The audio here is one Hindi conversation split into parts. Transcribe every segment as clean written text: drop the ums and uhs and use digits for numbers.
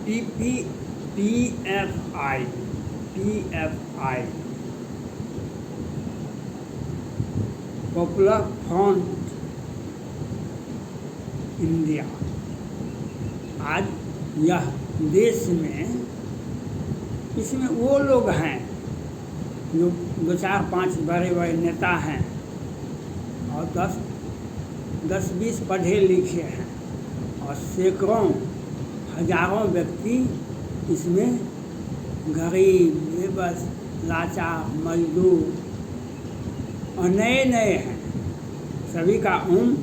TP PFI PFI popular front India. आज यह देश में इसमें वो लोग हैं जो 2-4-5 बड़े बड़े नेता हैं और 10-20 पढ़े लिखे हैं और सैकड़ों हजारों व्यक्ति इसमें गरीब, बेबस, लाचार, मजदूर और नए हैं। सभी का उम्र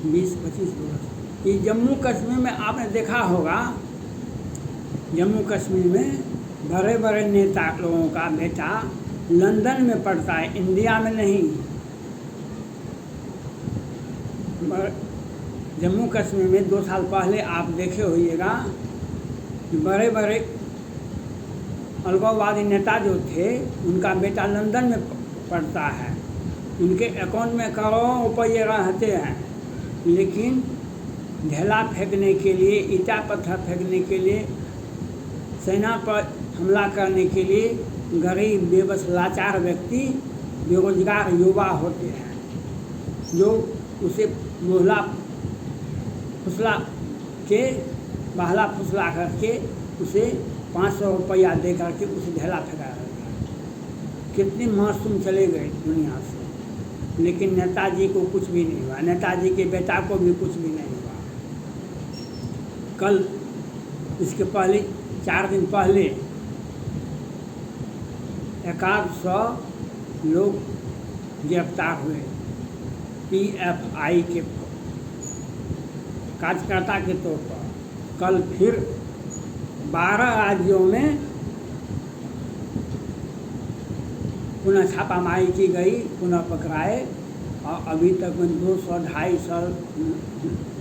20-25 वर्ष। ये जम्मू कश्मीर में आपने देखा होगा, जम्मू कश्मीर में बड़े बड़े नेता लोगों का बेटा लंदन में पढ़ता है, इंडिया में नहीं। जम्मू कश्मीर में 2 साल पहले आप देखे होइएगा कि बड़े बड़े अलगाववादी नेता जो थे उनका बेटा लंदन में पढ़ता है, उनके अकाउंट में करोड़ों रुपये रहते हैं, लेकिन ढेला फेंकने के लिए, ईटा पत्थर फेंकने के लिए, सेना पर हमला करने के लिए गरीब, बेबस, लाचार व्यक्ति, बेरोजगार युवा होते हैं जो उसे बहला फुसला करके उसे 500 रुपया दे करके उसे ढेला फेंका रहता है। कितने मासूम चले गए दुनिया से, लेकिन नेताजी को कुछ भी नहीं हुआ, नेताजी के बेटा को भी कुछ भी नहीं हुआ। कल इसके पहले 4 दिन पहले 100 लोग गिरफ्तार हुए पीएफआई के कार्यकर्ता के तौर पर। कल फिर 12 राज्यों में पुनः छापामारी की गई, पुनः पकड़ाए और अभी तक में 200-250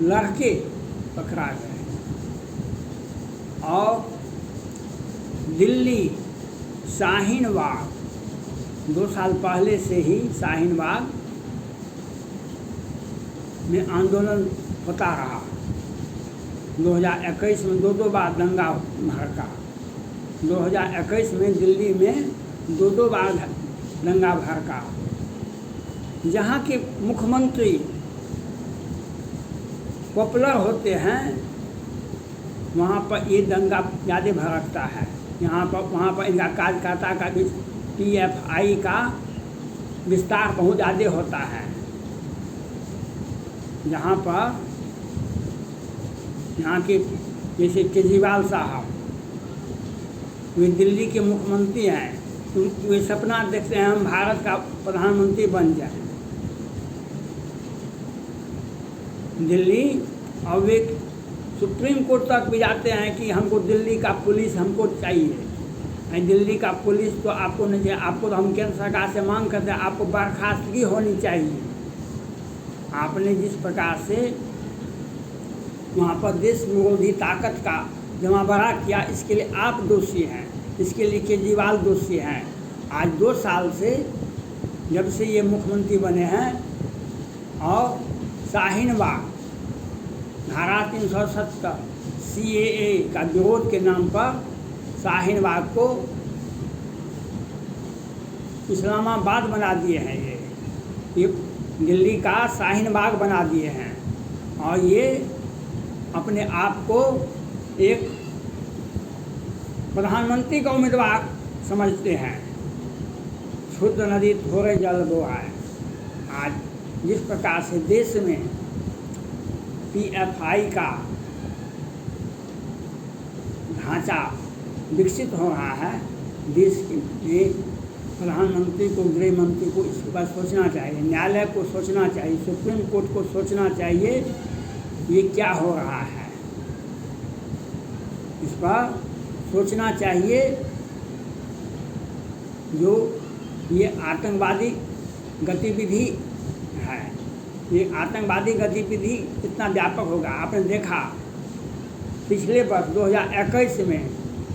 लड़के पकड़ा गए। और दिल्ली शाहीन बाग 2 साल पहले से ही शाहीन बाग में आंदोलन होता रहा। 2021 में 2 बार दंगा भड़का। 2021 में दिल्ली में 2 बार दंगा भड़का। जहाँ के मुख्यमंत्री पॉपुलर होते हैं वहाँ पर ये दंगा ज़्यादा भड़कता है। वहाँ पर इनका कार्यकर्ता का भी पीएफआई का विस्तार बहुत ज़्यादा होता है। यहाँ के जैसे केजरीवाल साहब, वे दिल्ली के मुख्यमंत्री हैं, वे सपना देखते हैं हम भारत का प्रधानमंत्री बन जाए दिल्ली, और वे सुप्रीम कोर्ट तक भी जाते हैं कि हमको दिल्ली का पुलिस हमको चाहिए। दिल्ली का पुलिस तो आपको नहीं चाहिए, आपको तो हम केंद्र सरकार से मांग करते हैं, आपको बर्खास्तगी होनी चाहिए। आपने जिस प्रकार से वहाँ पर देश विरोधी ताकत का जमावड़ा किया, इसके लिए आप दोषी हैं, इसके लिए केजरीवाल दोषी हैं। आज 2 साल से जब से ये मुख्यमंत्री बने हैं और शाहीन बाग धारा 370 CAA का विरोध के नाम पर शाहीन बाग को इस्लामाबाद बना दिए हैं। ये दिल्ली का शाहीन बाग बना दिए हैं और ये अपने आप को एक प्रधानमंत्री का उम्मीदवार समझते हैं। शुद्ध नदी थोड़े जल बोआए। आज जिस प्रकार से देश में पीएफआई का ढांचा विकसित हो रहा है, देश में प्रधानमंत्री को, गृह मंत्री को इस पर सोचना चाहिए, न्यायालय को सोचना चाहिए, सुप्रीम कोर्ट को सोचना चाहिए ये क्या हो रहा है। इस पर सोचना चाहिए। जो ये आतंकवादी गतिविधि है, ये आतंकवादी गतिविधि कितना व्यापक होगा। आपने देखा पिछले वर्ष 2021 में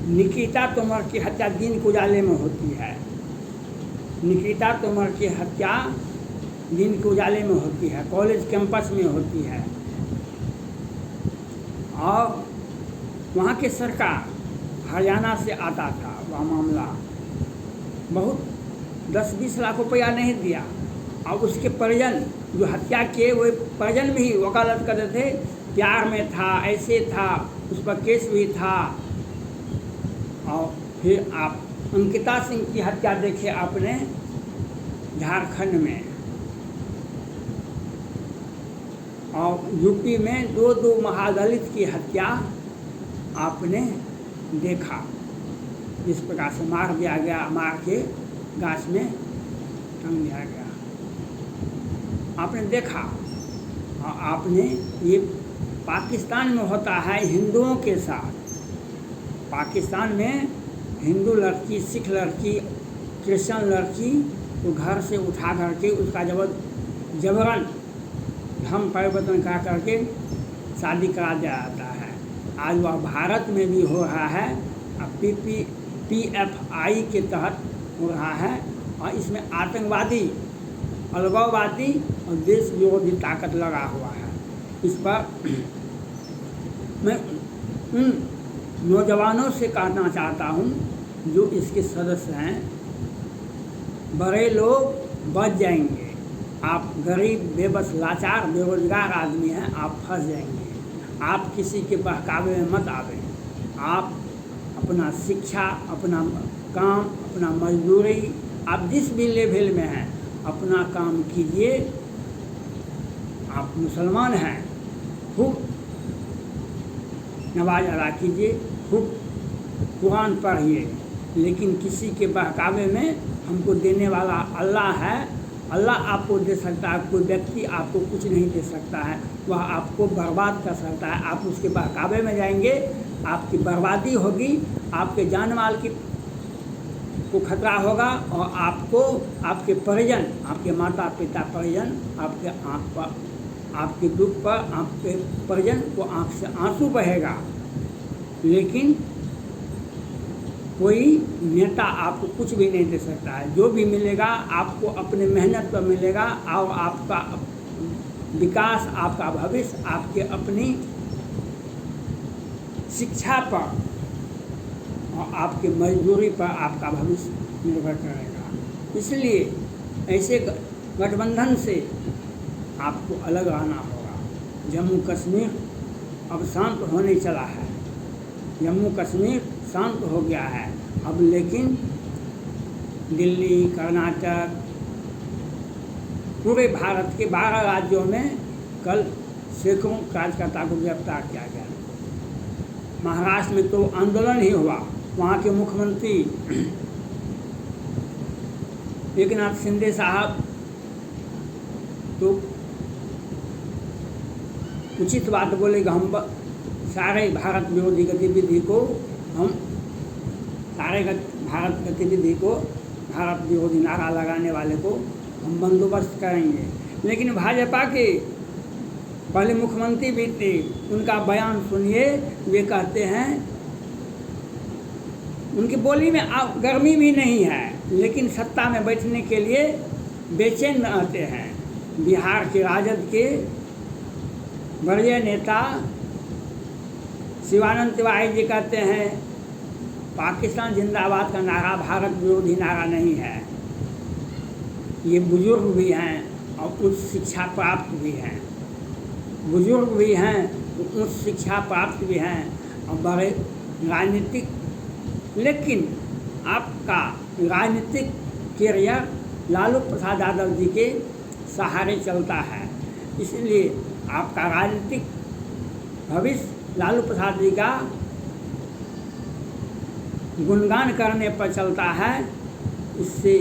निकिता तोमर की हत्या दिन उजाले में होती है। निकिता तोमर की हत्या दिन के उजाले में होती है, कॉलेज कैंपस में होती है। और वहाँ के सरकार हरियाणा से आता था वह मामला, बहुत 10-20 लाख रुपया नहीं दिया। और उसके परिजन जो हत्या किए वो परिजन भी वकालत करते थे, प्यार में था, ऐसे था, उस पर केस भी था। और फिर आप अंकिता सिंह की हत्या देखे आपने झारखंड में, और यूपी में 2 महादलित की हत्या आपने देखा, जिस प्रकार से मार दिया गया, मार के गाछ में टंग दिया गया, आपने देखा। और आपने ये पाकिस्तान में होता है हिंदुओं के साथ। पाकिस्तान में हिंदू लड़की, सिख लड़की, क्रिश्चियन लड़की को घर से उठा करके उसका जबरन धर्म परिवर्तन करा करके शादी करा दिया जाता है। आज वह भारत में भी हो रहा है, PFI के तहत हो रहा है। और इसमें आतंकवादी, अलगाववादी और देश विरोधी ताकत लगा हुआ है। इस पर मैं उन नौजवानों से कहना चाहता हूँ जो इसके सदस्य हैं, बड़े लोग बच जाएंगे। आप गरीब, बेबस, लाचार, बेरोजगार आदमी हैं, आप फंस जाएंगे। आप किसी के बहकावे में मत आवे। आप अपना शिक्षा, अपना काम, अपना मजदूरी, आप जिस भी लेवल में हैं अपना काम कीजिए। आप मुसलमान हैं, खूब नमाज अदा कीजिए, खूब कुरान पढ़िए, लेकिन किसी के बहकावे में हमको देने वाला अल्लाह है। अल्लाह आपको दे सकता है, कोई व्यक्ति आपको कुछ नहीं दे सकता है, वह आपको बर्बाद कर सकता है। आप उसके बहकावे में जाएंगे, आपकी बर्बादी होगी, आपके जान माल को खतरा होगा, और आपको आपके परिजन, आपके माता पिता परिजन, आपके आँख पर, आपके दुख पर आपके परिजन को आँख से आंसू बहेगा। लेकिन कोई नेता आपको कुछ भी नहीं दे सकता है। जो भी मिलेगा आपको अपने मेहनत पर मिलेगा, और आपका विकास, आपका भविष्य आपके अपनी शिक्षा पर और आपके मजदूरी पर आपका भविष्य निर्भर करेगा। इसलिए ऐसे गठबंधन से आपको अलग आना होगा। जम्मू कश्मीर अब शांत होने चला है, जम्मू कश्मीर शांत हो गया है अब, लेकिन दिल्ली, कर्नाटक, पूरे भारत के 12 राज्यों में कल सैकड़ों कार्यकर्ता को गिरफ्तार किया गया। महाराष्ट्र में तो आंदोलन ही हुआ। वहाँ के मुख्यमंत्री एकनाथ शिंदे साहब तो उचित बात बोले कि हम सारे भारत विरोधी गतिविधि को, हम सारे भारत गतिविधि को, भारत विरोधी नारा लगाने वाले को हम बंदोबस्त करेंगे। लेकिन भाजपा के पहले मुख्यमंत्री भी थे, उनका बयान सुनिए। वे कहते हैं, उनकी बोली में गर्मी भी नहीं है, लेकिन सत्ता में बैठने के लिए बेचैन रहते हैं। बिहार के राजद के वरीय नेता शिवानंद तिवारी जी कहते हैं, पाकिस्तान जिंदाबाद का नारा भारत विरोधी नारा नहीं है। ये बुजुर्ग भी हैं और उच्च शिक्षा प्राप्त भी हैं, बुजुर्ग भी हैं, उच्च शिक्षा प्राप्त भी हैं और बड़े राजनीतिक, लेकिन आपका राजनीतिक कैरियर लालू प्रसाद यादव जी के सहारे चलता है। इसलिए आपका राजनीतिक भविष्य लालू प्रसाद जी का गुणगान करने पर चलता है। इससे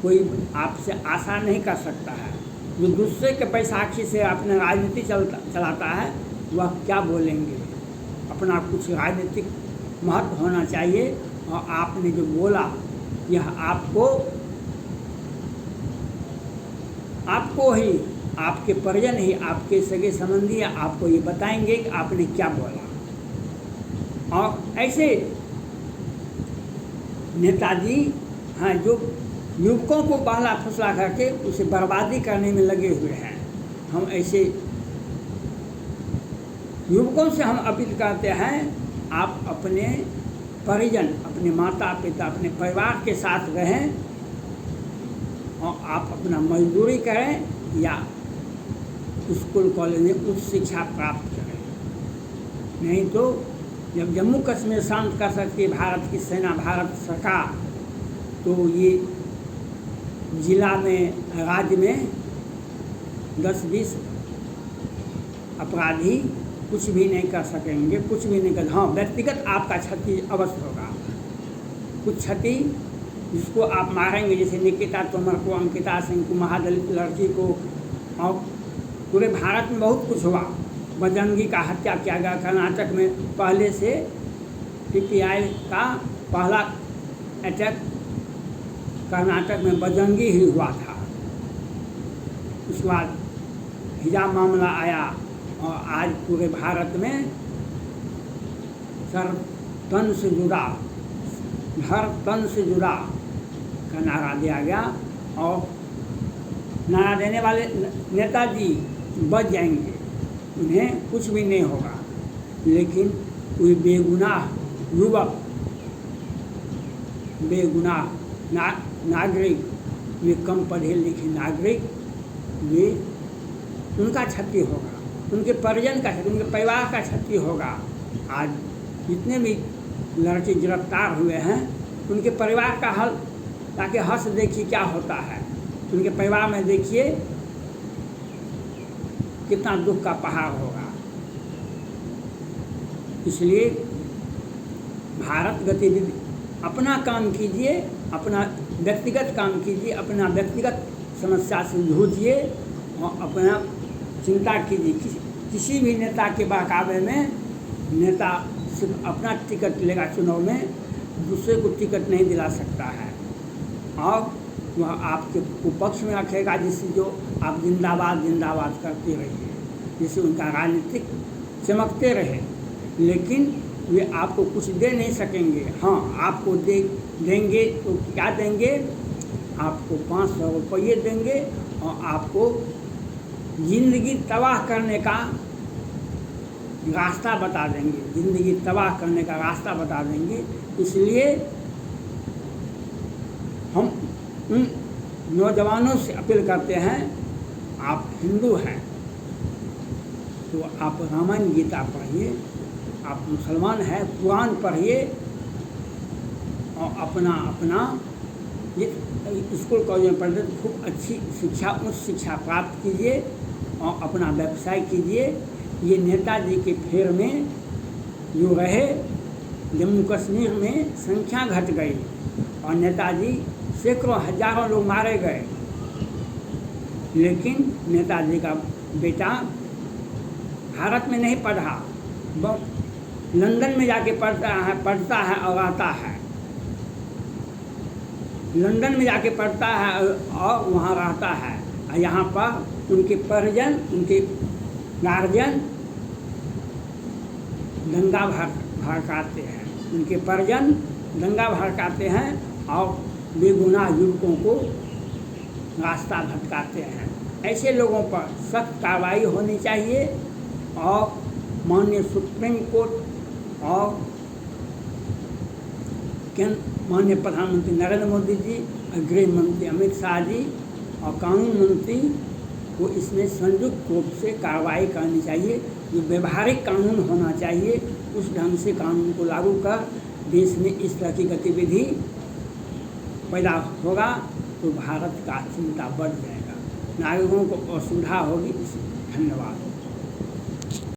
कोई आपसे आशा नहीं कर सकता है। जो दूसरे के बैसाखी से अपने राजनीति चलाता है वह क्या बोलेंगे। अपना कुछ राजनीतिक महत्व होना चाहिए। और आपने जो बोला यह आपको ही, आपके परिजन ही, आपके सगे संबंधी आपको ये बताएंगे कि आपने क्या बोला। और ऐसे नेताजी हैं जो युवकों को बहला फुसला करके उसे बर्बादी करने में लगे हुए हैं। हम ऐसे युवकों से हम अपील करते हैं, आप अपने परिजन, अपने माता पिता, अपने परिवार के साथ रहें और आप अपना मजदूरी करें या स्कूल कॉलेज में उच्च शिक्षा प्राप्त करें। नहीं तो जब जम्मू कश्मीर शांत कर सकती है भारत की सेना, भारत सरकार, तो ये जिला में, राज्य में 10-20 अपराधी कुछ भी नहीं कर सकेंगे, कुछ भी नहीं कर। हाँ, व्यक्तिगत आपका क्षति अवश्य होगा, कुछ क्षति जिसको आप मारेंगे, जैसे निकिता तोमर को, अंकिता सिंह को, महादलित लड़की को, और पूरे भारत में बहुत कुछ हुआ। बजरंगी का हत्या किया गया कर्नाटक में, पहले से PTI का पहला अटैक कर्नाटक में बजरंगी ही हुआ था। उसके बाद हिजाब मामला आया और आज पूरे भारत में सर तन से जुड़ा, हर तन से जुड़ा का नारा दिया गया। और नारा देने वाले नेताजी बच जाएंगे, उन्हें कुछ भी नहीं होगा, लेकिन कोई बेगुनाह युवक, बेगुनाह नागरिक, वे कम पढ़े लिखे नागरिक, वे उनका क्षति होगा, उनके परिजन का क्षति, उनके परिवार का क्षति होगा। आज जितने भी लड़के गिरफ्तार हुए हैं, उनके परिवार का हाल ताकि हंस देखिए क्या होता है, उनके परिवार में देखिए कितना दुख का पहाड़ होगा। इसलिए भारत गतिविधि, अपना काम कीजिए, अपना व्यक्तिगत काम कीजिए, अपना व्यक्तिगत समस्या से जूझिए और अपना चिंता कीजिए। किसी भी नेता के बहकावे में नेता सिर्फ अपना टिकट लेगा चुनाव में, दूसरे को टिकट नहीं दिला सकता है, और वह आपके पक्ष में रखेगा, जिससे जो आप जिंदाबाद जिंदाबाद करते रहिए, जिससे उनका राजनीतिक चमकते रहे। लेकिन वे आपको कुछ दे नहीं सकेंगे। हाँ, आपको देंगे तो क्या देंगे, आपको 500 रुपये देंगे और आपको ज़िंदगी तबाह करने का रास्ता बता देंगे, ज़िंदगी तबाह करने का रास्ता बता देंगे। इसलिए हम उन नौजवानों से अपील करते हैं, आप हिंदू हैं तो आप रामायण गीता पढ़िए, आप मुसलमान हैं कुरान पढ़िए, और अपना ये स्कूल कॉलेज में पढ़ते तो खूब अच्छी शिक्षा, उच्च शिक्षा प्राप्त कीजिए और अपना व्यवसाय कीजिए। ये नेताजी के फेर में जो रहे, जम्मू कश्मीर में संख्या घट गई और नेताजी सैकड़ों हजारों लोग मारे गए, लेकिन नेताजी का बेटा भारत में नहीं पढ़ा, लंदन में जाके पढ़ता है और आता है, लंदन में जाके पढ़ता है और वहाँ रहता है, और यहाँ पर उनके परिजन, उनके गार्जियन दंगा भड़काते हैं, उनके परिजन दंगा भड़काते हैं और बेगुनाह युवकों को रास्ता भटकाते हैं। ऐसे लोगों पर सख्त कार्रवाई होनी चाहिए और माननीय सुप्रीम कोर्ट और माननीय प्रधानमंत्री नरेंद्र मोदी जी और गृह मंत्री अमित शाह जी और कानून मंत्री को इसमें संयुक्त रूप से कार्रवाई करनी चाहिए। जो व्यवहारिक कानून होना चाहिए, उस ढंग से कानून को लागू कर देश में इस तरह की गतिविधि पैदा होगा तो भारत का चिंता बढ़ जाएगा, नागरिकों को असुविधा होगी। धन्यवाद।